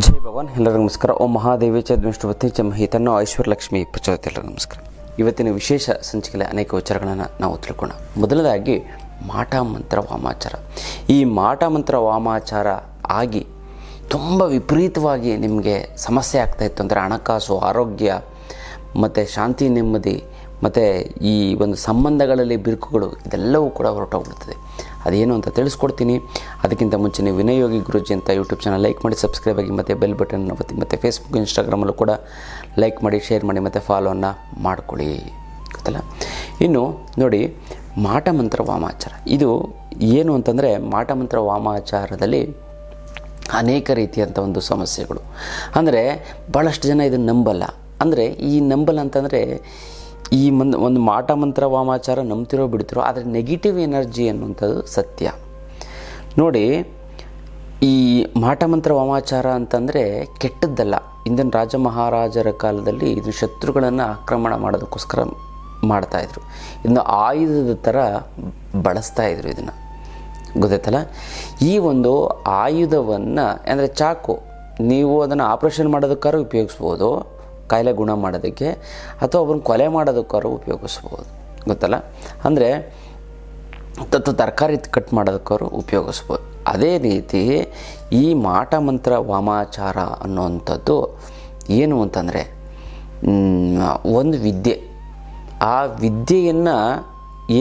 ಜೈ ಭಗವಾನ್. ಎಲ್ಲರಿಗೂ ನಮಸ್ಕಾರ. ಓಂ ಮಹಾದೇವಿ ಚ ದ್ವಿಷ್ಣುಪತಿ ಚ ಮಹಿತನ್ನೋ ಐಶ್ವರ್ಯಲಕ್ಷ್ಮಿ ಪ್ರಚೋದತೆ. ಎಲ್ಲರಿಗೂ ನಮಸ್ಕಾರ. ಇವತ್ತಿನ ವಿಶೇಷ ಸಂಚಿಕೆಯಲ್ಲಿ ಅನೇಕ ವಿಚಾರಗಳನ್ನು ನಾವು ತಿಳ್ಕೊಳ್ಳೋಣ. ಮೊದಲನೇದಾಗಿ ಮಾಟ ಮಂತ್ರ ವಾಮಾಚಾರ. ಈ ಮಾಟ ಮಂತ್ರ ವಾಮಾಚಾರ ಆಗಿ ತುಂಬ ವಿಪರೀತವಾಗಿ ನಿಮಗೆ ಸಮಸ್ಯೆ ಆಗ್ತಾಯಿತ್ತು ಅಂದರೆ ಹಣಕಾಸು, ಆರೋಗ್ಯ ಮತ್ತು ಶಾಂತಿ, ನೆಮ್ಮದಿ ಮತ್ತು ಈ ಒಂದು ಸಂಬಂಧಗಳಲ್ಲಿ ಬಿರುಕುಗಳು ಇದೆಲ್ಲವೂ ಕೂಡ ಹೊರಟೋಗ್ಬಿಡ್ತದೆ. ಅದೇನು ಅಂತ ತಿಳಿಸ್ಕೊಡ್ತೀನಿ. ಅದಕ್ಕಿಂತ ಮುಂಚೆ ನೀವು ವಿನಯ್ ಯೋಗಿ ಗುರೂಜಿ ಅಂತ ಯೂಟ್ಯೂಬ್ ಚಾನಲ್ ಲೈಕ್ ಮಾಡಿ, ಸಬ್ಸ್ಕ್ರೈಬ್ ಆಗಿ, ಮತ್ತು ಬೆಲ್ ಬಟನ್ ಒತ್ತಿ, ಮತ್ತು ಫೇಸ್ಬುಕ್, ಇನ್ಸ್ಟಾಗ್ರಾಮಲ್ಲೂ ಕೂಡ ಲೈಕ್ ಮಾಡಿ, ಶೇರ್ ಮಾಡಿ, ಮತ್ತು ಫಾಲೋವನ್ನು ಮಾಡ್ಕೊಳ್ಳಿ. ಗೊತ್ತಲ್ಲ? ಇನ್ನು ನೋಡಿ, ಮಾಟ ಮಂತ್ರ ವಾಮಾಚಾರ ಇದು ಏನು ಅಂತಂದರೆ, ಮಾಟ ಮಂತ್ರ ವಾಮಾಚಾರದಲ್ಲಿ ಅನೇಕ ರೀತಿಯಂಥ ಒಂದು ಸಮಸ್ಯೆಗಳು. ಅಂದರೆ ಭಾಳಷ್ಟು ಜನ ಇದನ್ನು ನಂಬಲ್ಲ. ಅಂದರೆ ಈ ನಂಬಲ್ಲ ಅಂತಂದರೆ ಈ ಒಂದು ಮಾಟ ಮಂತ್ರ ವಾಮಾಚಾರ ನಂಬ್ತಿರೋ ಬಿಡ್ತಿರೋ, ಆದರೆ ನೆಗೆಟಿವ್ ಎನರ್ಜಿ ಅನ್ನುವಂಥದ್ದು ಸತ್ಯ. ನೋಡಿ, ಈ ಮಾಟ ಮಂತ್ರ ವಾಮಾಚಾರ ಅಂತಂದರೆ ಕೆಟ್ಟದ್ದಲ್ಲ. ಇಂದಿನ ರಾಜ ಮಹಾರಾಜರ ಕಾಲದಲ್ಲಿ ಇದು ಶತ್ರುಗಳನ್ನು ಆಕ್ರಮಣ ಮಾಡೋದಕ್ಕೋಸ್ಕರ ಮಾಡ್ತಾಯಿದ್ರು. ಇದನ್ನು ಆಯುಧದ ಥರ ಬಳಸ್ತಾಯಿದ್ರು. ಇದನ್ನು ಗೊತ್ತಾಯ್ತಲ್ಲ? ಈ ಒಂದು ಆಯುಧವನ್ನು ಅಂದರೆ ಚಾಕು, ನೀವು ಅದನ್ನು ಆಪ್ರೇಷನ್ ಮಾಡೋದಕ್ಕಾದ್ರೂ ಉಪಯೋಗಿಸ್ಬೋದು, ಕಾಯಿಲೆ ಗುಣ ಮಾಡೋದಕ್ಕೆ, ಅಥವಾ ಒಬ್ಬರನ್ನ ಕೊಲೆ ಮಾಡೋದಕ್ಕಾದ್ರೂ ಉಪಯೋಗಿಸ್ಬೋದು. ಗೊತ್ತಲ್ಲ? ಅಂದರೆ ತರಕಾರಿ ಕಟ್ ಮಾಡೋದಕ್ಕಾದ್ರೂ ಉಪಯೋಗಿಸ್ಬೋದು. ಅದೇ ರೀತಿ ಈ ಮಾಟ ಮಂತ್ರ ವಾಮಾಚಾರ ಅನ್ನುವಂಥದ್ದು ಏನು ಅಂತಂದರೆ ಒಂದು ವಿದ್ಯೆ. ಆ ವಿದ್ಯೆಯನ್ನು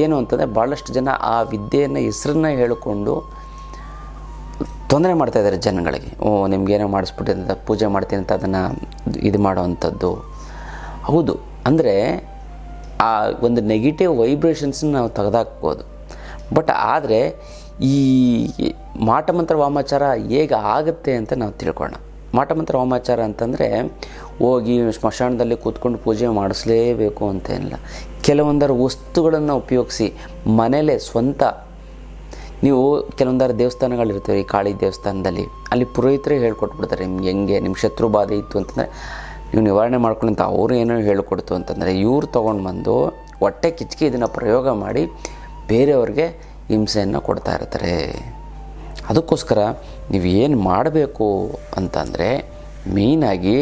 ಏನು ಅಂತಂದರೆ ಭಾಳಷ್ಟು ಜನ ಆ ವಿದ್ಯೆಯನ್ನು ಹೆಸರನ್ನ ಹೇಳಿಕೊಂಡು ತೊಂದರೆ ಮಾಡ್ತಾಯಿದ್ದಾರೆ ಜನಗಳಿಗೆ. ನಿಮಗೇನೋ ಮಾಡಿಸ್ಬಿಟ್ಟಿದ್ದ ಪೂಜೆ ಮಾಡ್ತೀನಿ ಅಂತ ಅದನ್ನು ಇದು ಮಾಡೋವಂಥದ್ದು. ಹೌದು, ಅಂದರೆ ಆ ಒಂದು ನೆಗೆಟಿವ್ ವೈಬ್ರೇಷನ್ಸನ್ನ ನಾವು ತೆಗೆದಾಕ್ಬೋದು. ಬಟ್ ಆದರೆ ಈ ಮಾಟ ಮಂತ್ರ ವಾಮಾಚಾರ ಹೇಗೆ ಆಗುತ್ತೆ ಅಂತ ನಾವು ತಿಳ್ಕೊಳ್ಳೋಣ. ಮಾಟ ಮಂತ್ರ ವಾಮಾಚಾರ ಅಂತಂದರೆ ಹೋಗಿ ಸ್ಮಶಾನದಲ್ಲಿ ಕೂತ್ಕೊಂಡು ಪೂಜೆ ಮಾಡಿಸ್ಲೇಬೇಕು ಅಂತೇನಿಲ್ಲ. ಕೆಲವೊಂದರ ವಸ್ತುಗಳನ್ನು ಉಪಯೋಗಿಸಿ ಮನೇಲೇ ಸ್ವಂತ ನೀವು ಕೆಲವೊಂದಾರು ದೇವಸ್ಥಾನಗಳಿರ್ತವೆ. ಈ ಕಾಳಿ ದೇವಸ್ಥಾನದಲ್ಲಿ ಅಲ್ಲಿ ಪುರೋಹಿತರೇ ಹೇಳ್ಕೊಟ್ಬಿಡ್ತಾರೆ ನಿಮ್ಗೆ ಹೆಂಗೆ ನಿಮ್ಮ ಶತ್ರು ಬಾಧೆ ಇತ್ತು ಅಂತಂದರೆ ನೀವು ನಿವಾರಣೆ ಮಾಡ್ಕೊಳ್ಳಿ ಅಂತ ಅವರು ಏನೋ ಹೇಳ್ಕೊಡ್ತು ಅಂತಂದರೆ ಇವ್ರು ತೊಗೊಂಡು ಬಂದು ಹೊಟ್ಟೆ ಕಿಚ್ಚಿಗೆ ಇದನ್ನು ಪ್ರಯೋಗ ಮಾಡಿ ಬೇರೆಯವ್ರಿಗೆ ಹಿಂಸೆಯನ್ನು ಕೊಡ್ತಾ ಇರ್ತಾರೆ. ಅದಕ್ಕೋಸ್ಕರ ನೀವು ಏನು ಮಾಡಬೇಕು ಅಂತಂದರೆ ಮೇಯ್ನಾಗಿ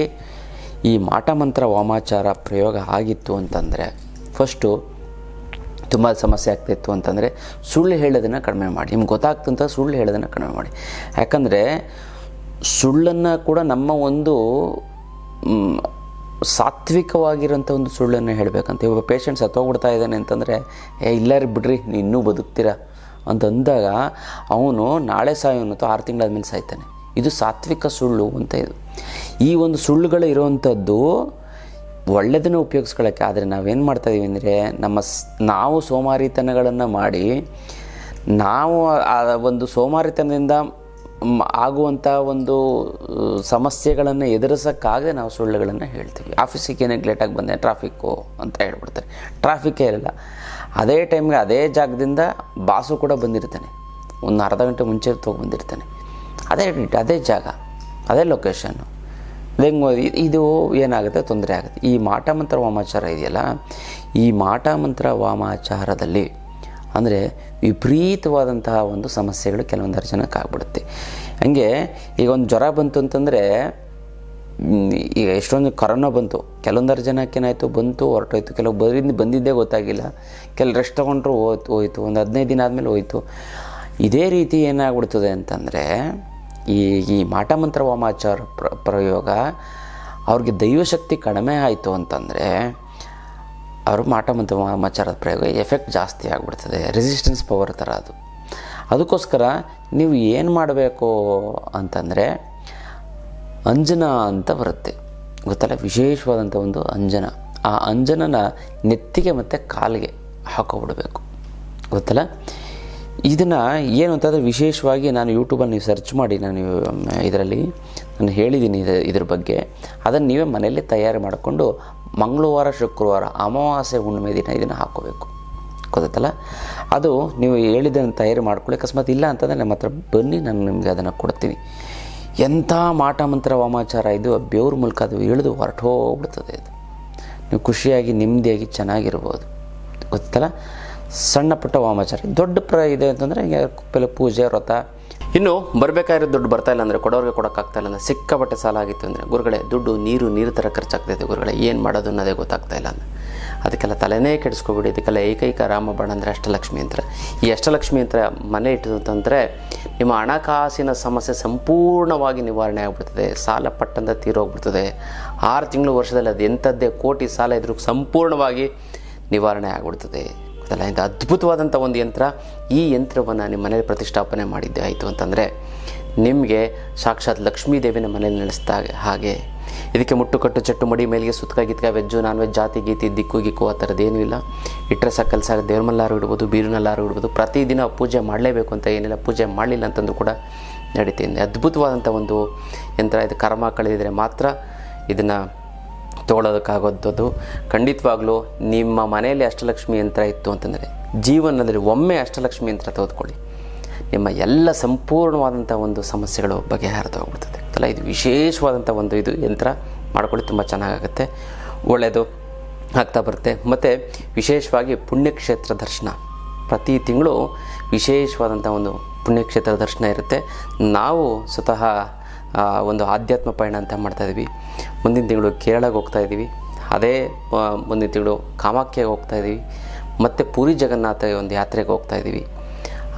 ಈ ಮಾಟ ಮಂತ್ರ ವಾಮಾಚಾರ ಪ್ರಯೋಗ ಆಗಿತ್ತು ಅಂತಂದರೆ ಫಸ್ಟು ತುಂಬ ಸಮಸ್ಯೆ ಆಗ್ತಾಯಿತ್ತು ಅಂತಂದರೆ ಸುಳ್ಳು ಹೇಳೋದನ್ನು ಕಡಿಮೆ ಮಾಡಿ. ನಿಮ್ಗೆ ಗೊತ್ತಾಗ್ತಂತ ಸುಳ್ಳು ಹೇಳೋದನ್ನು ಕಡಿಮೆ ಮಾಡಿ. ಯಾಕಂದರೆ ಸುಳ್ಳನ್ನು ಕೂಡ ನಮ್ಮ ಒಂದು ಸಾತ್ವಿಕವಾಗಿರೋಂಥ ಒಂದು ಸುಳ್ಳನ್ನು ಹೇಳಬೇಕಂತ. ಇವಾಗ ಪೇಷಂಟ್ ಸತ್ತೋಗ್ಬಿಡ್ತಾ ಇದ್ದಾನೆ ಅಂತಂದರೆ ಇಲ್ಲಾರಿ ಬಿಡ್ರಿ ನೀವು ಇನ್ನೂ ಬದುಕ್ತೀರಾ ಅಂತ ಅಂದಾಗ ಅವನು ನಾಳೆ ಸಾಯೋನಂತೂ 6 ತಿಂಗಳಾದ್ಮೇಲೆ ಸಾಯ್ತಾನೆ. ಇದು ಸಾತ್ವಿಕ ಸುಳ್ಳು ಅಂತ. ಇದು ಈ ಒಂದು ಸುಳ್ಳುಗಳು ಇರೋವಂಥದ್ದು ಒಳ್ಳೆಯದನ್ನು ಉಪಯೋಗಿಸ್ಕೊಳ್ಳೋಕ್ಕೆ. ಆದರೆ ನಾವೇನು ಮಾಡ್ತಾಯಿದ್ದೀವಿ ಅಂದರೆ ನಾವು ಸೋಮಾರಿತನಗಳನ್ನು ಮಾಡಿ ನಾವು ಆ ಒಂದು ಸೋಮಾರಿತನದಿಂದ ಆಗುವಂಥ ಒಂದು ಸಮಸ್ಯೆಗಳನ್ನು ಎದುರಿಸೋಕ್ಕಾಗದೆ ನಾವು ಸುಳ್ಳುಗಳನ್ನು ಹೇಳ್ತೀವಿ. ಆಫೀಸಿಗೆ ಏನಕ್ಕೆ ಲೇಟಾಗಿ ಬಂದೆ, ಟ್ರಾಫಿಕ್ಕು ಅಂತ ಹೇಳ್ಬಿಡ್ತಾರೆ. ಟ್ರಾಫಿಕ್ಕೇ ಇರಲ್ಲ. ಅದೇ ಟೈಮ್ಗೆ ಅದೇ ಜಾಗದಿಂದ ಬಾಸು ಕೂಡ ಬಂದಿರ್ತಾನೆ, ಒಂದು ಅರ್ಧ ಗಂಟೆ ಮುಂಚೆ ತೊಗೊಂಡ್ಬಂದಿರ್ತಾನೆ. ಅದೇ ಜಾಗ, ಅದೇ ಲೊಕೇಶನ್ನು. ಇದು ಏನಾಗುತ್ತೆ, ತೊಂದರೆ ಆಗುತ್ತೆ. ಈ ಮಾಟ ಮಂತ್ರ ವಾಮಾಚಾರ ಇದೆಯಲ್ಲ, ಈ ಮಾಟ ಮಂತ್ರ ವಾಮಾಚಾರದಲ್ಲಿ ಅಂದರೆ ವಿಪರೀತವಾದಂತಹ ಒಂದು ಸಮಸ್ಯೆಗಳು ಕೆಲವೊಂದರ ಜನಕ್ಕೆ ಆಗ್ಬಿಡುತ್ತೆ. ಹಾಗೆ ಈಗ ಒಂದು ಜ್ವರ ಬಂತು ಅಂತಂದರೆ, ಈಗ ಎಷ್ಟೊಂದು ಕರೋನಾ ಬಂತು, ಕೆಲವೊಂದರ ಜನಕ್ಕೆ ಏನಾಯಿತು, ಬಂತು ಹೊರಟೋಯ್ತು. ಕೆಲವು ಬಂದಿದ್ದೇ ಗೊತ್ತಾಗಿಲ್ಲ, ಕೆಲವು ರೆಸ್ಟ್ ತೊಗೊಂಡ್ರು ಹೋಯ್ತು, ಒಂದು 15 ದಿನ ಆದಮೇಲೆ ಹೋಯ್ತು. ಇದೇ ರೀತಿ ಏನಾಗ್ಬಿಡ್ತದೆ ಅಂತಂದರೆ ಈ ಮಾಟ ಮಂತ್ರ ವಾಮಾಚಾರ ಪ್ರಯೋಗ ಅವ್ರಿಗೆ ದೈವಶಕ್ತಿ ಕಡಿಮೆ ಆಯಿತು ಅಂತಂದರೆ ಅವರು ಮಾಟ ಮಂತ್ರ ವಾಮಾಚಾರದ ಪ್ರಯೋಗ ಎಫೆಕ್ಟ್ ಜಾಸ್ತಿ ಆಗಿಬಿಡ್ತದೆ. ರೆಸಿಸ್ಟೆನ್ಸ್ ಪವರ್ ಥರ ಅದು. ಅದಕ್ಕೋಸ್ಕರ ನೀವು ಏನು ಮಾಡಬೇಕು ಅಂತಂದರೆ ಅಂಜನ ಅಂತ ಬರುತ್ತೆ, ಗೊತ್ತಲ್ಲ? ವಿಶೇಷವಾದಂಥ ಒಂದು ಅಂಜನ. ಆ ಅಂಜನನ ನೆತ್ತಿಗೆ ಮತ್ತು ಕಾಲಿಗೆ ಹಾಕೋಬಿಡಬೇಕು, ಗೊತ್ತಲ್ಲ? ಇದನ್ನು ಏನು ಅಂತಂದರೆ ವಿಶೇಷವಾಗಿ ನಾನು ಯೂಟ್ಯೂಬಲ್ಲಿ ನೀವು ಸರ್ಚ್ ಮಾಡಿ, ನಾನು ಹೇಳಿದ್ದೀನಿ ಇದ್ರ ಬಗ್ಗೆ. ಅದನ್ನು ನೀವೇ ಮನೆಯಲ್ಲೇ ತಯಾರು ಮಾಡಿಕೊಂಡು ಮಂಗಳವಾರ, ಶುಕ್ರವಾರ, ಅಮಾವಾಸ್ಯೆ, ಹುಣ್ಣಿಮೆ ದಿನ ಇದನ್ನು ಹಾಕ್ಕೋಬೇಕು, ಗೊತ್ತಲ್ಲ? ಅದು ನೀವು ಹೇಳಿದ್ದನ್ನು ತಯಾರಿ ಮಾಡ್ಕೊಳ್ಳಿ. ಅಕಸ್ಮಾತ್ ಇಲ್ಲ ಅಂತಂದರೆ ನಮ್ಮ ಹತ್ರ ಬನ್ನಿ, ನಾನು ನಿಮಗೆ ಅದನ್ನು ಕೊಡ್ತೀನಿ. ಎಂಥ ಮಾಟ ಮಂತ್ರ ವಾಮಾಚಾರ ಇದು, ಬೆವ್ರ ಮೂಲಕ ಅದು ಇಳಿದು ಹೊರಟೋಗ್ಬಿಡ್ತದೆ. ಇದು ನೀವು ಖುಷಿಯಾಗಿ ನೆಮ್ಮದಿಯಾಗಿ ಚೆನ್ನಾಗಿರ್ಬೋದು, ಗೊತ್ತಲ್ಲ? ಸಣ್ಣ ಪುಟ್ಟ ವಾಮಾಚಾರ. ದೊಡ್ಡ ಇದೆ ಅಂತಂದರೆ ಪೂಜೆ, ವ್ರತ ಇನ್ನು ಬರಬೇಕಾಗಿರೋ ದುಡ್ಡು ಬರ್ತಾ ಇಲ್ಲ ಅಂದರೆ ಕೊಡೋರಿಗೆ ಕೊಡೋಕ್ಕಾಗ್ತಾ ಇಲ್ಲ ಅಂದರೆ ಸಿಕ್ಕಾಪಟ್ಟೆ ಸಾಲ ಆಗಿತ್ತು ಅಂದರೆ ಗುರುಗಳೇ ದುಡ್ಡು ನೀರು ಥರ ಖರ್ಚಾಗ್ತಾಯಿದೆ ಗುರುಗಳೇ ಏನು ಮಾಡೋದು ಅನ್ನೋದೇ ಗೊತ್ತಾಗ್ತಾ ಇಲ್ಲ ಅಂದರೆ ಅದಕ್ಕೆಲ್ಲ ತಲೆನೇ ಕೆಡಿಸ್ಕೊಬಿಡಿ. ಇದಕ್ಕೆಲ್ಲ ಏಕೈಕ ರಾಮಬಾಣ ಅಂದರೆ ಅಷ್ಟಲಕ್ಷ್ಮಿ ಯಂತ್ರ. ಈ ಅಷ್ಟಲಕ್ಷ್ಮಿ ಯಂತ್ರ ಮನೆ ಇಟ್ಟಂತಂದರೆ ನಿಮ್ಮ ಹಣಕಾಸಿನ ಸಮಸ್ಯೆ ಸಂಪೂರ್ಣವಾಗಿ ನಿವಾರಣೆ ಆಗಿಬಿಡ್ತದೆ. ಸಾಲ ಪಟ್ಟಂತ ತೀರೋಗ್ಬಿಡ್ತದೆ. 6 ತಿಂಗಳು ವರ್ಷದಲ್ಲಿ ಅದು ಎಂಥದ್ದೇ ಕೋಟಿ ಸಾಲ ಇದ್ರೂ ಸಂಪೂರ್ಣವಾಗಿ ನಿವಾರಣೆ ಆಗಿಬಿಡ್ತದೆ. ಗೊತ್ತಲ್ಲ, ಇದು ಅದ್ಭುತವಾದಂಥ ಒಂದು ಯಂತ್ರ. ಈ ಯಂತ್ರವನ್ನು ನಿಮ್ಮ ಮನೇಲಿ ಪ್ರತಿಷ್ಠಾಪನೆ ಮಾಡಿದ್ದೆ ಆಯಿತು ಅಂತಂದರೆ ನಿಮಗೆ ಸಾಕ್ಷಾತ್ ಲಕ್ಷ್ಮೀ ದೇವಿನ ಮನೇಲಿ ನಡೆಸ್ತಾ ಹಾಗೆ. ಇದಕ್ಕೆ ಮುಟ್ಟು ಕಟ್ಟು ಚಟ್ಟು ಮಡಿ ಮೇಲಿಗೆ ಸುತ್ತಕ ಗಿತ್ಕ ವೆಜ್ಜು ನಾನ್ ವೆಜ್ ಜಾತಿ ಗೀತಿ ದಿಕ್ಕು ಗಿಕ್ಕು ಆ ಥರದ್ದೇನೂ ಇಲ್ಲ. ಇಟ್ಟರೆ ಸಾಕು ಕೆಲಸ ದೇವ್ರ ಮಲ್ಲಾರು ಇಡ್ಬೋದು, ಬೀರಿನಲ್ಲಾರು ಇಡ್ಬೋದು. ಪ್ರತಿದಿನ ಪೂಜೆ ಮಾಡಲೇಬೇಕು ಅಂತ ಏನಿಲ್ಲ. ಪೂಜೆ ಮಾಡಲಿಲ್ಲ ಅಂತಂದು ಕೂಡ ನಡೀತೀನಿ. ಅದ್ಭುತವಾದಂಥ ಒಂದು ಯಂತ್ರ. ಇದು ಕರ್ಮ ಕಳೆದಿದ್ರೆ ಮಾತ್ರ ಇದನ್ನು ತೊಗೊಳೋದಕ್ಕಾಗೋದು. ಖಂಡಿತವಾಗ್ಲೂ ನಿಮ್ಮ ಮನೆಯಲ್ಲಿ ಅಷ್ಟಲಕ್ಷ್ಮಿ ಯಂತ್ರ ಇತ್ತು ಅಂತಂದರೆ ಜೀವನದಲ್ಲಿ ಒಮ್ಮೆ ಅಷ್ಟಲಕ್ಷ್ಮಿ ಯಂತ್ರ ತೆಗೆದುಕೊಳ್ಳಿ, ನಿಮ್ಮ ಎಲ್ಲ ಸಂಪೂರ್ಣವಾದಂಥ ಒಂದು ಸಮಸ್ಯೆಗಳು ಬಗೆಹರಿದು ಹೋಗ್ಬಿಡ್ತದೆ. ಅಲ್ಲ, ಇದು ವಿಶೇಷವಾದಂಥ ಒಂದು ಇದು ಯಂತ್ರ ಮಾಡ್ಕೊಳ್ಳಿ, ತುಂಬ ಚೆನ್ನಾಗಾಗುತ್ತೆ, ಒಳ್ಳೆಯದು ಆಗ್ತಾ ಬರುತ್ತೆ. ಮತ್ತು ವಿಶೇಷವಾಗಿ ಪುಣ್ಯಕ್ಷೇತ್ರ ದರ್ಶನ ಪ್ರತಿ ತಿಂಗಳು ವಿಶೇಷವಾದಂಥ ಒಂದು ಪುಣ್ಯಕ್ಷೇತ್ರ ದರ್ಶನ ಇರುತ್ತೆ. ನಾವು ಸ್ವತಃ ಒಂದು ಆಧ್ಯಾತ್ಮ ಪಯಣ ಅಂತ ಮಾಡ್ತಾಯಿದ್ವಿ. ಮುಂದಿನ ತಿಂಗಳು ಕೇರಳಕ್ಕೆ ಹೋಗ್ತಾಯಿದ್ದೀವಿ. ಅದೇ ಮುಂದಿನ ತಿಂಗಳು ಕಾಮಾಖ್ಯಗೆ ಹೋಗ್ತಾಯಿದ್ದೀವಿ. ಮತ್ತು ಪೂರಿ ಜಗನ್ನಾಥ ಒಂದು ಯಾತ್ರೆಗೆ ಹೋಗ್ತಾಯಿದ್ದೀವಿ.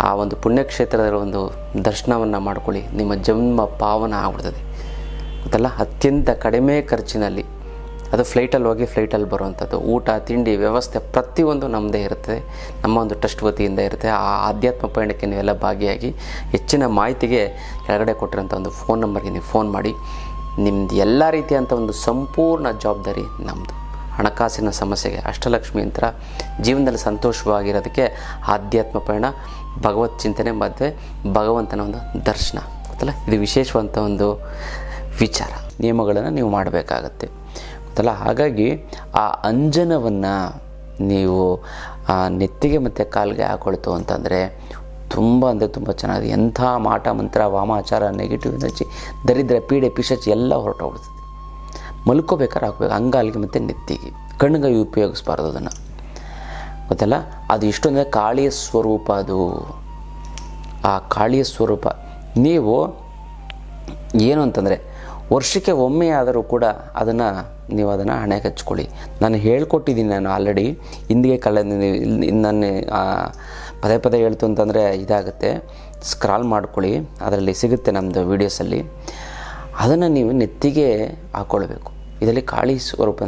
ಆ ಒಂದು ಪುಣ್ಯಕ್ಷೇತ್ರದ ಒಂದು ದರ್ಶನವನ್ನು ಮಾಡ್ಕೊಳ್ಳಿ, ನಿಮ್ಮ ಜನ್ಮ ಪಾವನ ಆಗ್ಬಿಡ್ತದೆ. ಗೊತ್ತಲ್ಲ, ಅತ್ಯಂತ ಕಡಿಮೆ ಖರ್ಚಿನಲ್ಲಿ. ಅದು ಫ್ಲೈಟಲ್ಲಿ ಹೋಗಿ ಫ್ಲೈಟಲ್ಲಿ ಬರುವಂಥದ್ದು. ಊಟ ತಿಂಡಿ ವ್ಯವಸ್ಥೆ ಪ್ರತಿಯೊಂದು ನಮ್ಮದೇ ಇರುತ್ತೆ, ನಮ್ಮ ಒಂದು ಟ್ರಸ್ಟ್ ವತಿಯಿಂದ ಇರುತ್ತೆ. ಆ ಆಧ್ಯಾತ್ಮ ಪಯಣಕ್ಕೆ ನೀವೆಲ್ಲ ಭಾಗಿಯಾಗಿ ಹೆಚ್ಚಿನ ಮಾಹಿತಿಗೆ ಕೆಳಗಡೆ ಕೊಟ್ಟಿರೋಂಥ ಒಂದು ಫೋನ್ ನಂಬರ್ಗೆ ನೀವು ಫೋನ್ ಮಾಡಿ. ನಿಮ್ಮದು ಎಲ್ಲ ರೀತಿಯಂಥ ಒಂದು ಸಂಪೂರ್ಣ ಜವಾಬ್ದಾರಿ ನಮ್ಮದು. ಹಣಕಾಸಿನ ಸಮಸ್ಯೆಗೆ ಅಷ್ಟಲಕ್ಷ್ಮಿ ಯಂತ್ರ, ಜೀವನದಲ್ಲಿ ಸಂತೋಷವಾಗಿರೋದಕ್ಕೆ ಆಧ್ಯಾತ್ಮ ಪಯಣ, ಭಗವತ್ ಚಿಂತನೆ ಮತ್ತು ಭಗವಂತನ ಒಂದು ದರ್ಶನ. ಗೊತ್ತಲ್ಲ, ಇದು ವಿಶೇಷವಂತ ಒಂದು ವಿಚಾರ. ನಿಯಮಗಳನ್ನು ನೀವು ಮಾಡಬೇಕಾಗತ್ತೆ. ಗೊತ್ತಲ್ಲ, ಹಾಗಾಗಿ ಆ ಅಂಜನವನ್ನು ನೀವು ನೆತ್ತಿಗೆ ಮತ್ತು ಕಾಲಿಗೆ ಹಾಕೊಳ್ತು ಅಂತಂದರೆ ತುಂಬ ಅಂದರೆ ತುಂಬ ಚೆನ್ನಾಗಿದೆ. ಎಂಥ ಮಾಟ ಮಂತ್ರ ವಾಮಾಚಾರ ನೆಗೆಟಿವ್ ಎನರ್ಜಿ ದರಿದ್ರ ಪೀಡೆ ಪಿಶಾಚಿ ಎಲ್ಲ ಹೊರಟೋಗ್ಬಿಡ್ತದೆ. ಮಲ್ಕೋಬೇಕಾದ್ರೆ ಹಾಕ್ಬೇಕು ಅಂಗಾಲಿಗೆ ಮತ್ತು ನೆತ್ತಿಗೆ. ಕಣ್ಣಿಗೆ ಉಪಯೋಗಿಸ್ಬಾರ್ದು ಅದನ್ನು. ಗೊತ್ತಲ್ಲ, ಅದು ಇಷ್ಟೊಂದರೆ ಕಾಳಿಯ ಸ್ವರೂಪ. ಅದು ಆ ಕಾಳಿಯ ಸ್ವರೂಪ. ನೀವು ಏನು ಅಂತಂದರೆ ವರ್ಷಕ್ಕೆ ಒಮ್ಮೆ ಆದರೂ ಕೂಡ ನೀವು ಅದನ್ನು ಹಣೆಗೆ ಹಚ್ಕೊಳ್ಳಿ. ನಾನು ಹೇಳ್ಕೊಟ್ಟಿದ್ದೀನಿ, ನಾನು ಆಲ್ರೆಡಿ ಹಿಂದಿಗೆ ನಾನು ಪದೇ ಪದೇ ಹೇಳ್ತು ಅಂತಂದರೆ ಇದಾಗುತ್ತೆ. ಸ್ಕ್ರಾಲ್ ಮಾಡ್ಕೊಳ್ಳಿ, ಅದರಲ್ಲಿ ಸಿಗುತ್ತೆ ನಮ್ಮದು ವೀಡಿಯೋಸಲ್ಲಿ. ಅದನ್ನು ನೀವು ನೆತ್ತಿಗೆ ಹಾಕ್ಕೊಳ್ಬೇಕು. ಇದರಲ್ಲಿ ಕಾಳಿ ಸ್ವರೂಪ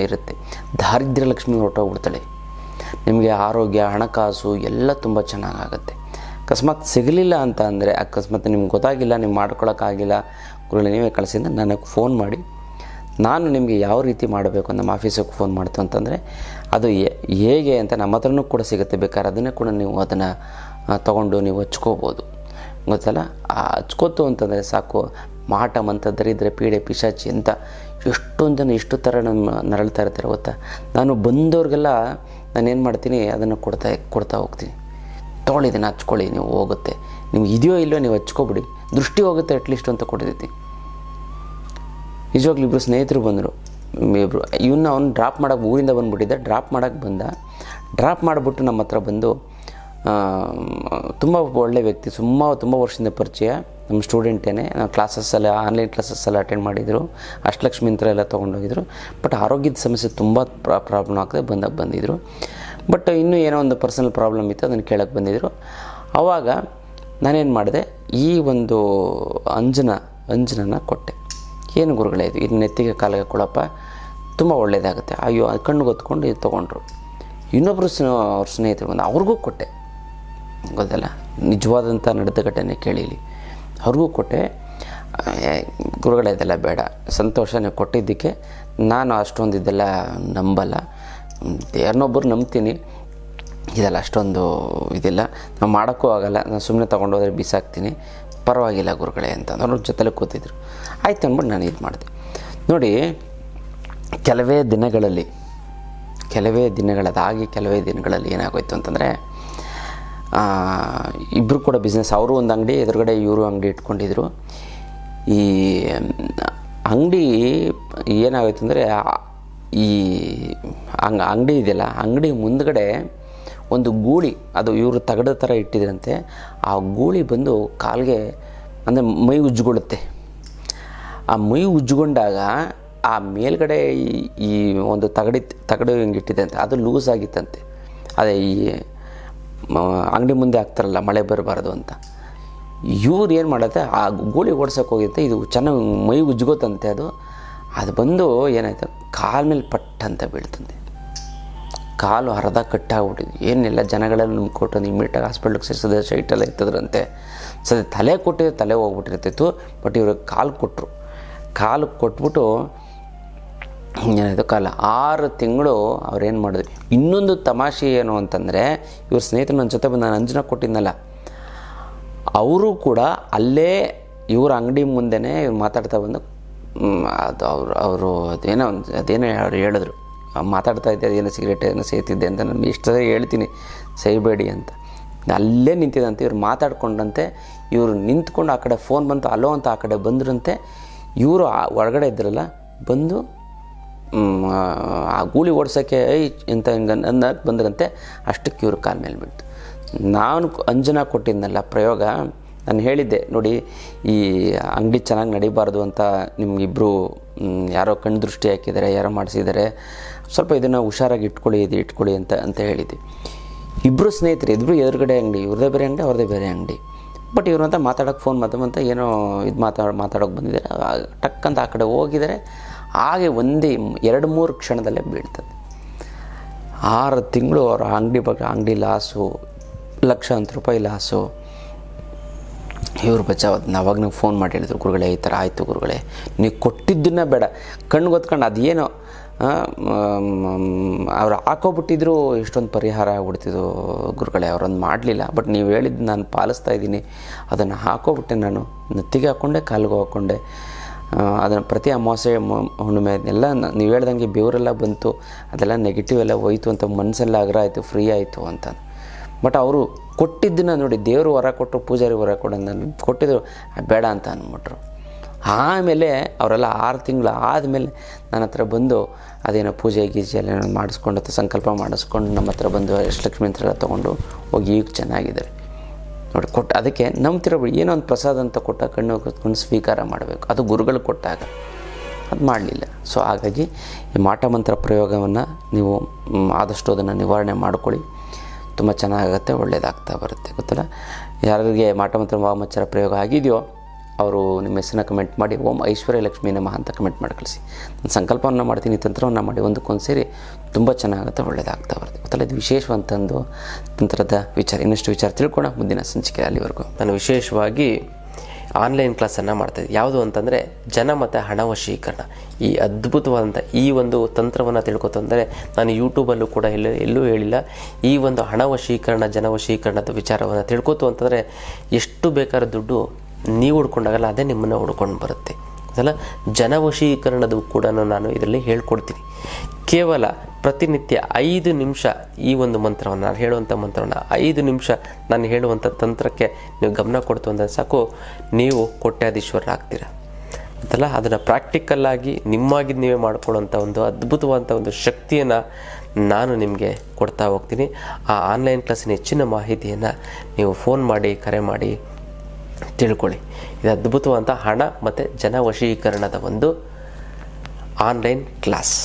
ಇರುತ್ತೆ. ದಾರಿದ್ರ್ಯ ಲಕ್ಷ್ಮಿ ಹೊರಟೋಗ್ಬಿಡ್ತಾಳೆ. ನಿಮಗೆ ಆರೋಗ್ಯ ಹಣಕಾಸು ಎಲ್ಲ ತುಂಬ ಚೆನ್ನಾಗಾಗುತ್ತೆ. ಅಕಸ್ಮಾತ್ ಸಿಗಲಿಲ್ಲ ಅಂತ ಅಂದರೆ, ಅಕಸ್ಮಾತ್ ನಿಮ್ಗೆ ಗೊತ್ತಾಗಿಲ್ಲ, ನೀವು ಮಾಡ್ಕೊಳಕ್ಕಾಗಿಲ್ಲ, ಗುರುಗಳು ನೀವೇ ಕಳಿಸಿದ ನನಗೆ ಫೋನ್ ಮಾಡಿ, ನಾನು ನಿಮಗೆ ಯಾವ ರೀತಿ ಮಾಡಬೇಕು ನಮ್ಮ ಆಫೀಸಿಗೆ ಫೋನ್ ಮಾಡ್ತು ಅಂತಂದರೆ ಅದು ಹೇಗೆ ಅಂತ ನಮ್ಮ ಹತ್ರನೂ ಕೂಡ ಸಿಗುತ್ತೆ. ಬೇಕಾದ್ರೆ ಅದನ್ನೇ ಕೂಡ ನೀವು ಅದನ್ನು ತೊಗೊಂಡು ನೀವು ಹಚ್ಕೋಬೋದು. ಗೊತ್ತಲ್ಲ, ಹಚ್ಕೋತು ಅಂತಂದರೆ ಸಾಕು. ಮಾಟ ಮಂತ್ರ ದರಿದ್ರ ಪೀಡೆ ಪಿಶಾಚಿ ಅಂತ ಎಷ್ಟೊಂದು ಜನ ಇಷ್ಟು ಥರ ನಮ್ಮ ನರಳ್ತಾ ಇರ್ತಾರೆ ಗೊತ್ತಾ. ನಾನು ಬಂದವ್ರಿಗೆಲ್ಲ ನಾನೇನು ಮಾಡ್ತೀನಿ, ಅದನ್ನು ಕೊಡ್ತಾ ಹೋಗ್ತೀನಿ. ತೊಗೊಳ್ಳಿದ್ದೀನಿ, ಹಚ್ಕೊಳ್ಳಿ, ನೀವು ಹೋಗುತ್ತೆ. ನಿಮ್ಗೆ ಇದೆಯೋ ಇಲ್ಲೋ ನೀವು ಹಚ್ಕೊಬಿಡಿ, ದೃಷ್ಟಿ ಹೋಗುತ್ತೆ ಅಟ್ಲೀಸ್ಟ್ ಅಂತ ಕೊಟ್ಟಿದ್ದೀನಿ. ನಿಜವಾಗ್ಲೂ ಇಬ್ಬರು ಸ್ನೇಹಿತರು ಬಂದರು. ಅವ್ನು ಡ್ರಾಪ್ ಮಾಡೋಕ್ಕೆ ಊರಿಂದ ಬಂದುಬಿಟ್ಟಿದ್ದ. ಡ್ರಾಪ್ ಮಾಡಿಬಿಟ್ಟು ನಮ್ಮ ಹತ್ರ ಬಂದು, ತುಂಬ ಒಳ್ಳೆಯ ವ್ಯಕ್ತಿ, ತುಂಬ ವರ್ಷದಿಂದ ಪರಿಚಯ, ನಮ್ಮ ಸ್ಟೂಡೆಂಟೇನೆ. ನಾವು ಕ್ಲಾಸಸ್ಸೆಲ್ಲ ಆನ್ಲೈನ್ ಕ್ಲಾಸಸ್ಸೆಲ್ಲ ಅಟೆಂಡ್ ಮಾಡಿದರು. ಅಷ್ಟಲಕ್ಷ್ಮಿ ಯಂತ್ರ ಎಲ್ಲ ತೊಗೊಂಡೋಗಿದ್ರು. ಬಟ್ ಆರೋಗ್ಯದ ಸಮಸ್ಯೆ ತುಂಬ ಪ್ರಾಬ್ಲಮ್ ಆಗ್ತದೆ ಬಂದಿದ್ದರು. ಬಟ್ ಇನ್ನೂ ಏನೋ ಒಂದು ಪರ್ಸನಲ್ ಪ್ರಾಬ್ಲಮ್ ಇತ್ತು, ಅದನ್ನು ಕೇಳೋಕ್ಕೆ ಬಂದಿದ್ದರು. ಆವಾಗ ನಾನೇನು ಮಾಡಿದೆ, ಈ ಒಂದು ಅಂಜನನ ಕೊಟ್ಟೆ. ಏನು ಗುರುಗಳೇ ಇದು ನೆತ್ತಿಗೆ ಕಾಲಿಗೆ ಕೊಡಪ್ಪ, ತುಂಬ ಒಳ್ಳೆಯದಾಗುತ್ತೆ. ಅಯ್ಯೋ ಅದು ಕಣ್ಣಿಗೆ ಹೊತ್ಕೊಂಡು ಇದು ತೊಗೊಂಡ್ರು. ಇನ್ನೊಬ್ಬರು ಅವ್ರ ಸ್ನೇಹಿತರು ಬಂದು ಅವ್ರಿಗೂ ಕೊಟ್ಟೆ. ಗೊತ್ತಲ್ಲ, ನಿಜವಾದಂಥ ನಡೆದ ಘಟನೆ ಕೇಳಿಲಿ, ಅವ್ರಿಗೂ ಕೊಟ್ಟೆ. ಗುರುಗಳೇ ಇದೆಲ್ಲ ಬೇಡ, ಸಂತೋಷ ನೀವು ಕೊಟ್ಟಿದ್ದಕ್ಕೆ. ನಾನು ಅಷ್ಟೊಂದು ಇದೆಲ್ಲ ನಂಬಲ್ಲ, ಯಾರನ್ನೊಬ್ಬರು ನಂಬ್ತೀನಿ, ಇದೆಲ್ಲ ಅಷ್ಟೊಂದು ಇದಿಲ್ಲ, ನಾವು ಮಾಡೋಕ್ಕೂ ಆಗೋಲ್ಲ, ನಾನು ಸುಮ್ಮನೆ ತೊಗೊಂಡೋದ್ರೆ ಬಿಸಾಕ್ತೀನಿ, ಪರವಾಗಿಲ್ಲ ಗುರುಗಳೇ ಅಂತ ಅವ್ರ ಜೊತೆಲೆ ಕೂತಿದ್ರು. ಆಯ್ತು ಅಂದ್ಬಿಟ್ಟು ನಾನು ಇದು ಮಾಡಿದೆ. ನೋಡಿ, ಕೆಲವೇ ದಿನಗಳಲ್ಲಿ ಏನಾಗೋಯ್ತು ಅಂತಂದರೆ, ಇಬ್ಬರು ಕೂಡ ಬಿಸ್ನೆಸ್, ಅವರು ಒಂದು ಅಂಗಡಿ ಎದುರುಗಡೆ ಇವರು ಅಂಗಡಿ ಇಟ್ಕೊಂಡಿದ್ರು. ಈ ಅಂಗಡಿ ಏನಾಗೋಯ್ತು ಅಂದರೆ, ಈ ಅಂಗಡಿ ಇದೆಯಲ್ಲ, ಅಂಗಡಿ ಮುಂದ್ಗಡೆ ಒಂದು ಗೂಳಿ, ಅದು ಇವರು ತಗಡ ಥರ ಇಟ್ಟಿದ್ರಂತೆ, ಆ ಗೂಳಿ ಬಂದು ಕಾಲಿಗೆ ಅಂದರೆ ಮೈ ಉಜ್ಜಿಕೊಳ್ಳುತ್ತೆ. ಆ ಮೈ ಉಜ್ಜಿಕೊಂಡಾಗ ಆ ಮೇಲ್ಗಡೆ ಈ ಒಂದು ತಗಡು ಹಿಂಗೆ ಇಟ್ಟಿದ್ದಂತೆ, ಅದು ಲೂಸ್ ಆಗಿತ್ತಂತೆ. ಅದೇ ಈ ಅಂಗಡಿ ಮುಂದೆ ಹಾಕ್ತಾರಲ್ಲ ಮಳೆ ಬರಬಾರ್ದು ಅಂತ. ಇವ್ರು ಏನು ಮಾಡುತ್ತೆ, ಆ ಗೂಳಿ ಓಡ್ಸೋಕೆ ಹೋಗಿರುತ್ತೆ, ಇದು ಚೆನ್ನಾಗಿ ಮೈ ಉಜ್ಗೋತಂತೆ. ಅದು ಬಂದು ಏನಾಯ್ತು, ಕಾಲ ಮೇಲೆ ಪಟ್ಟಂತ ಬೀಳ್ತಂತೆ. ಕಾಲು ಅರ್ಧ ಕಟ್ಟಾಗ್ಬಿಟ್ಟಿದ್ವಿ. ಏನಿಲ್ಲ, ಜನಗಳೆಲ್ಲ ನಂಬ್ಕೊಟ್ಟು ಇಮ್ಮಿಡಿಯೇಟಾಗಿ ಹಾಸ್ಪಿಟ್ಲಿಗೆ ಸೇರಿಸಿದ್ರೆ ಶೈಟೆಲ್ಲ ಇರ್ತದ್ರಂತೆ. ಸರಿ, ತಲೆ ಕೊಟ್ಟಿದ್ರೆ ತಲೆ ಹೋಗ್ಬಿಟ್ಟಿರ್ತಿತ್ತು. ಬಟ್ ಇವ್ರಿಗೆ ಕಾಲು ಕೊಟ್ಟರು. ಕಾಲು ಕೊಟ್ಬಿಟ್ಟು ಏನಾಯಿತು, 6 ತಿಂಗಳು ಅವ್ರೇನು ಮಾಡಿದ್ರು. ಇನ್ನೊಂದು ತಮಾಷೆ ಏನು ಅಂತಂದರೆ, ಇವ್ರ ಸ್ನೇಹಿತರು ನನ್ನ ಜೊತೆ ಬಂದು ನಾನು ಅಂಜನ ಕೊಟ್ಟಿದ್ನಲ್ಲ, ಅವರು ಕೂಡ ಅಲ್ಲೇ ಇವ್ರ ಅಂಗಡಿ ಮುಂದೆನೇ ಇವ್ರು ಮಾತಾಡ್ತಾ ಬಂದು ಅದು ಅವರು ಅದೇನೋ ಅವ್ರು ಹೇಳಿದ್ರು, ಮಾತಾಡ್ತಾ ಇದ್ದೆ, ಅದೇನೋ ಸಿಗರೇಟ್ ಏನೋ ಸೇತಿದ್ದೆ ಅಂತ. ನಾನು ಎಷ್ಟು ಹೇಳ್ತೀನಿ ಸೇಯಬೇಡಿ ಅಂತ. ಅಲ್ಲೇ ನಿಂತಿದ್ದಂತೆ. ಇವ್ರು ಮಾತಾಡ್ಕೊಂಡಂತೆ, ಇವರು ನಿಂತ್ಕೊಂಡು ಆ ಕಡೆ ಫೋನ್ ಬಂತು, ಅಲೋ ಅಂತ ಆ ಕಡೆ ಬಂದ್ರಂತೆ. ಇವರು ಒಳಗಡೆ ಇದ್ರಲ್ಲ, ಬಂದು ಆ ಗೂಳಿ ಓಡ್ಸೋಕ್ಕೆ ಅಂತ ಹಿಂಗೆ ಅನ್ನಕ್ಕೆ ಬಂದ್ರಂತೆ. ಅಷ್ಟಕ್ಕೆ ಇವ್ರ ಕಾಲ ಮೇಲೆ ಬಿಡ್ತು. ನಾನು ಅಂಜನಾ ಕೊಟ್ಟಿದ್ನಲ್ಲ ಪ್ರಯೋಗ, ನಾನು ಹೇಳಿದ್ದೆ ನೋಡಿ, ಈ ಅಂಗಡಿ ಚೆನ್ನಾಗಿ ನಡಿಬಾರ್ದು ಅಂತ ನಿಮಗಿಬ್ಬರು ಯಾರೋ ಕಣ್ಣು ದೃಷ್ಟಿ ಹಾಕಿದ್ದಾರೆ, ಯಾರೋ ಮಾಡಿಸಿದ್ದಾರೆ, ಸ್ವಲ್ಪ ಇದನ್ನು ಹುಷಾರಾಗಿ ಇಟ್ಕೊಳ್ಳಿ ಅಂತ ಹೇಳಿದ್ದೆ. ಇಬ್ಬರು ಸ್ನೇಹಿತರು, ಇಬ್ಬರು ಎದುರುಗಡೆ ಅಂಗಡಿ, ಇವ್ರದೇ ಬೇರೆ ಅಂಗಡಿ, ಅವ್ರದ್ದೇ ಬೇರೆ ಅಂಗಡಿ. ಬಟ್ ಇವ್ರಂತ ಮಾತಾಡೋಕ್ಕೆ ಫೋನ್ ಅಂತ ಏನೋ ಇದು ಮಾತಾಡೋಕ್ಕೆ ಬಂದಿದ್ದಾರೆ. ಟಕ್ಕಂತ ಆ ಕಡೆ ಹೋಗಿದ್ದಾರೆ. ಹಾಗೆ ಒಂದೇ 2-3 ಕ್ಷಣದಲ್ಲೇ ಬೀಳ್ತದೆ. 6 ತಿಂಗಳು ಅವ್ರ ಅಂಗಡಿ ಲಾಸು, ಲಕ್ಷಾಂತರ ರೂಪಾಯಿ ಲಾಸು. ಇವ್ರು ಬಚಾವತ್ತು ಅವಾಗ ನಾವು ಫೋನ್ ಮಾಡಿ ಹೇಳಿದ್ರು, ಗುರುಗಳೇ ಈ ಥರ ಆಯಿತು ಗುರುಗಳೇ, ನೀವು ಕೊಟ್ಟಿದ್ದನ್ನ ಬೇಡ, ಕಣ್ಣು ಗೊತ್ಕೊಂಡು ಅದೇನೋ ಅವ್ರು ಹಾಕೋಬಿಟ್ಟಿದ್ರು ಎಷ್ಟೊಂದು ಪರಿಹಾರ ಆಗ್ಬಿಡ್ತಿದ್ದು ಗುರುಗಳೇ. ಅವ್ರೊಂದು ಮಾಡಲಿಲ್ಲ, ಬಟ್ ನೀವು ಹೇಳಿದ್ದು ನಾನು ಪಾಲಿಸ್ತಾ ಇದ್ದೀನಿ. ಅದನ್ನು ಹಾಕೋಬಿಟ್ಟೆ, ನಾನು ನೆತ್ತಿಗೆ ಹಾಕ್ಕೊಂಡೆ, ಕಾಲಿಗೆ ಹಾಕ್ಕೊಂಡೆ. ಅದನ್ನು ಪ್ರತಿ ಅಮಾವಾಸ್ಯೆ ಹುಣ್ಣಿಮೆ ಎಲ್ಲ ನೀವು ಹೇಳ್ದಂಗೆ ಬೆವರೆಲ್ಲ ಬಂತು, ಅದೆಲ್ಲ ನೆಗೆಟಿವ್ ಎಲ್ಲ ಹೋಯ್ತು ಅಂತ ಮನಸ್ಸೆಲ್ಲ ಅಗ್ರ ಆಯಿತು, ಫ್ರೀ ಆಯಿತು ಅಂತ. ಬಟ್ ಅವರು ಕೊಟ್ಟಿದ್ದನ್ನು ನೋಡಿ, ದೇವರು ವರ ಕೊಟ್ಟರು, ಪೂಜಾರಿ ವರ ಕೊಡೋದು ಕೊಟ್ಟಿದ್ರು, ಬೇಡ ಅಂತ ಅಂದ್ಬಿಟ್ರು. ಆಮೇಲೆ ಅವರೆಲ್ಲ 6 ತಿಂಗಳು ಆದಮೇಲೆ ನನ್ನ ಹತ್ರ ಬಂದು ಅದೇನೋ ಪೂಜೆ ಗೀಜೆ ಎಲ್ಲ ಮಾಡಿಸ್ಕೊಂಡು ಅಥವಾ ಸಂಕಲ್ಪ ಮಾಡಿಸ್ಕೊಂಡು ನಮ್ಮ ಹತ್ರ ಬಂದು ಅಷ್ಟಲಕ್ಷ್ಮಿ ಹತ್ರ ತೊಗೊಂಡು ಹೋಗಿ ಈಗ ಚೆನ್ನಾಗಿದ್ದಾರೆ ನೋಡಿ. ಅದಕ್ಕೆ ನಂಬ್ತಿರೋ ಏನೋ ಒಂದು ಪ್ರಸಾದ ಅಂತ ಕೊಟ್ಟಾಗ ಕಣ್ಣು ಕೂತ್ಕೊಂಡು ಸ್ವೀಕಾರ ಮಾಡಬೇಕು. ಅದು ಗುರುಗಳು ಕೊಟ್ಟಾಗ ಅದು ಮಾಡಲಿಲ್ಲ. ಸೊ ಹಾಗಾಗಿ ಈ ಮಾಟ ಮಂತ್ರ ಪ್ರಯೋಗವನ್ನು ನೀವು ಆದಷ್ಟು ಅದನ್ನು ನಿವಾರಣೆ ಮಾಡ್ಕೊಳ್ಳಿ. ತುಂಬ ಚೆನ್ನಾಗುತ್ತೆ, ಒಳ್ಳೆಯದಾಗ್ತಾ ಬರುತ್ತೆ. ಗೊತ್ತಲ್ಲ, ಯಾರಿಗೆ ಮಾಟ ಮಂತ್ರ ವಾಮಚಾರ ಪ್ರಯೋಗ ಆಗಿದೆಯೋ ಅವರು ನಿಮ್ಮ ಹೆಸರನ್ನ ಕಮೆಂಟ್ ಮಾಡಿ ಓಂ ಐಶ್ವರ್ಯ ಲಕ್ಷ್ಮೀ ನಮಃ ಅಂತ ಕಮೆಂಟ್ ಮಾಡಿ ಕಳಿಸಿ. ನಾನು ಸಂಕಲ್ಪವನ್ನು ಮಾಡ್ತೀನಿ, ತಂತ್ರವನ್ನು ಮಾಡಿ ಒಂದಕ್ಕೊಂದು ಸೇರಿ ತುಂಬ ಚೆನ್ನಾಗುತ್ತೆ, ಒಳ್ಳೆಯದಾಗ್ತಾ ಬರುತ್ತೆ. ಗೊತ್ತಲ್ಲ, ಇದು ವಿಶೇಷವಂತಂದು ತಂತ್ರದ ವಿಚಾರ. ಇನ್ನಷ್ಟು ವಿಚಾರ ತಿಳ್ಕೊಳ್ಳೋಣ ಮುಂದಿನ ಸಂಚಿಕೆ. ಅಲ್ಲಿವರೆಗೂ ನಾನು ವಿಶೇಷವಾಗಿ ಆನ್ಲೈನ್ ಕ್ಲಾಸನ್ನು ಮಾಡ್ತಾಯಿದ್ದೆ. ಯಾವುದು ಅಂತಂದರೆ ಜನ ಮತ್ತು ಹಣ ವಶೀಕರಣ. ಈ ಅದ್ಭುತವಾದಂಥ ಈ ಒಂದು ತಂತ್ರವನ್ನು ತಿಳ್ಕೊತಂದರೆ ನಾನು ಯೂಟ್ಯೂಬಲ್ಲೂ ಕೂಡ ಎಲ್ಲೂ ಹೇಳಿಲ್ಲ. ಈ ಒಂದು ಹಣ ವಶೀಕರಣ, ಜನ ವಶೀಕರಣದ ವಿಚಾರವನ್ನು ತಿಳ್ಕೊತು ಅಂತಂದರೆ ಎಷ್ಟು ಬೇಕಾದ್ರೂ ದುಡ್ಡು ನೀವು ಹುಡ್ಕೊಂಡಾಗಲ್ಲ, ಅದೇ ನಿಮ್ಮನ್ನು ಹುಡ್ಕೊಂಡು ಬರುತ್ತೆ. ಅದಲ್ಲ, ಜನವಶೀಕರಣದ ಕೂಡ ನಾನು ಇದರಲ್ಲಿ ಹೇಳ್ಕೊಡ್ತೀನಿ. ಕೇವಲ ಪ್ರತಿನಿತ್ಯ 5 ನಿಮಿಷ ಈ ಒಂದು ಮಂತ್ರವನ್ನು, ನಾನು ಹೇಳುವಂಥ ಮಂತ್ರವನ್ನು 5 ನಿಮಿಷ ನಾನು ಹೇಳುವಂಥ ತಂತ್ರಕ್ಕೆ ನೀವು ಗಮನ ಕೊಡ್ತು ಅಂದರೆ ಸಾಕು, ನೀವು ಕೋಟ್ಯಾಧೀಶ್ವರರಾಗ್ತೀರ. ಅಂತಲ್ಲ, ಅದನ್ನು ಪ್ರಾಕ್ಟಿಕಲ್ಲಾಗಿ ನಿಮ್ಮಾಗಿ ನೀವೇ ಮಾಡ್ಕೊಳ್ಳೋಂಥ ಒಂದು ಅದ್ಭುತವಾದಂಥ ಒಂದು ಶಕ್ತಿಯನ್ನು ನಾನು ನಿಮಗೆ ಕೊಡ್ತಾ ಹೋಗ್ತೀನಿ. ಆ ಆನ್ಲೈನ್ ಕ್ಲಾಸಿನ ಹೆಚ್ಚಿನ ಮಾಹಿತಿಯನ್ನು ನೀವು ಫೋನ್ ಮಾಡಿ, ಕರೆ ಮಾಡಿ ತಿಳ್ಕೊಳ್ಳಿ. ಇದು ಅದ್ಭುತವಾದಂಥ ಹಣ ಮತ್ತು ಜನ ವಶೀಕರಣದ ಒಂದು ಆನ್ಲೈನ್ ಕ್ಲಾಸ್.